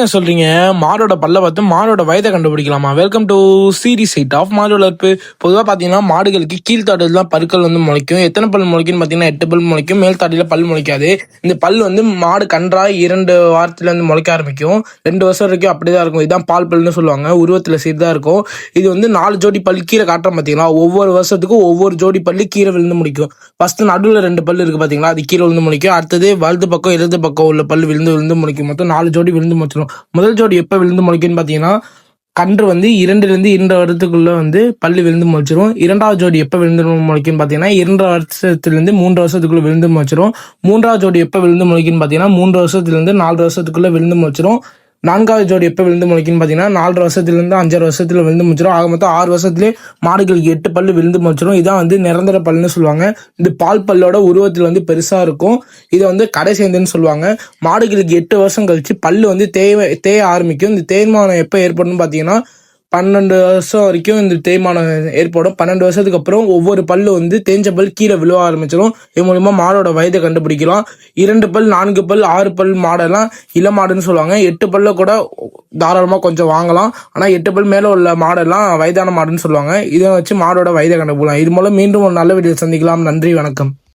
என்னங்க சொல்றீங்க? மாடோட பல்ல பார்த்து மாடோட வயதை கண்டுபிடிக்கலாமா? வெல்கம் டு சீரிஸ் 8 ஆஃப் மாடு வளர்ப்பு. பொதுவாக பார்த்தீங்கன்னா மாடுகளுக்கு கீழ்த்தாடையில் தான் பற்கள் வந்து முளைக்கும். எத்தனை பல் முளைக்கும்னு பார்த்தீங்கன்னா 8 பல் முளைக்கும். மேல் தாடையில் பல் முளைக்காது. இந்த பல் வந்து மாடு கன்றா 2 வாரத்துல வந்து முளைக்க ஆரம்பிக்கும். 2 வருஷம் வரைக்கும் அப்படிதான் இருக்கும். இதுதான் பால் பல்னு சொல்லுவாங்க. உருவத்தில் சீர்தான் இருக்கும். இது வந்து 4 ஜோடி பல் கீழே காட்டுறோம் பார்த்தீங்களா? ஒவ்வொரு வருஷத்துக்கும் ஒவ்வொரு ஜோடி பல்லு கீழே விழுந்து முடிக்கும். ஃபர்ஸ்ட் நடுவில் 2 பல் இருக்கு பார்த்தீங்களா? அது கீழே விழுந்து முடிக்கும். அடுத்தது வலது பக்கம் இடது பக்கம் உள்ள பல் விழுந்து முடிக்கும். மொத்தம் 4 ஜோடி விழுந்து முடிச்சிடும். முதல் ஜோடி எப்போ விழுந்து முளைக்குன்னு பார்த்தீங்கன்னா கன்று வந்து 2லிருந்து 2 வருடத்துக்குள்ள வந்து பல்லு விழுந்து முளைச்சிரும். 2வது ஜோடி எப்போ விழுந்து முளைக்குன்னு பார்த்தீங்கன்னா 2 வருஷத்துலேருந்து 3 வருஷத்துக்குள்ள விழுந்து முளைச்சிரும். 3வது ஜோடி எப்போ விழுந்து முளைக்குன்னு பார்த்தீங்கன்னா 3 வருஷத்துலேருந்து 4 வருஷத்துக்குள்ள விழுந்து முளைச்சிரும். 4வது ஜோடி எப்போ விழுந்து முளைக்குன்னு பார்த்தீங்கன்னா 4 வருஷத்துலேருந்து 5 வருஷத்துல விழுந்து முடிச்சிடும். ஆக மொத்தம் 6 வருஷத்துலேயே மாடுகளுக்கு 8 பல்லு விழுந்து முடிச்சிடும். இதான் வந்து நிரந்தர பல்லுன்னு சொல்லுவாங்க. இந்த பால் பல்லோட உருவத்தில் வந்து பெருசாக இருக்கும். இதை வந்து கடை சேர்ந்துன்னு சொல்லுவாங்க. மாடுகளுக்கு 8 வருஷம் கழிச்சு பல்லு வந்து தேய ஆரம்பிக்கும். இந்த தேய்மானம் எப்போ ஏற்படும் பார்த்தீங்கன்னா 12 வருஷம் வரைக்கும் இந்த தேய்மானம் ஏற்படும். 12 வருஷத்துக்கு அப்புறம் ஒவ்வொரு பல்லு வந்து தேஞ்ச பல் கீழே விழுவ ஆரம்பிச்சிடும். இது மூலியமா மாடோட வயதை கண்டுபிடிக்கலாம். 2 பல் 4 பல் 6 பல் மாடெல்லாம் இளமாடுன்னு சொல்லுவாங்க. 8 பல்ல கூட தாராளமா கொஞ்சம் வாங்கலாம். ஆனா 8 பல் மேல உள்ள மாடெல்லாம் வயதான மாடுன்னு சொல்லுவாங்க. இதை வச்சு மாடோட வயதை கண்டுபிடிக்கலாம். இது மூலம் மீண்டும் ஒரு நல்ல வீடியோ சந்திக்கலாம். நன்றி, வணக்கம்.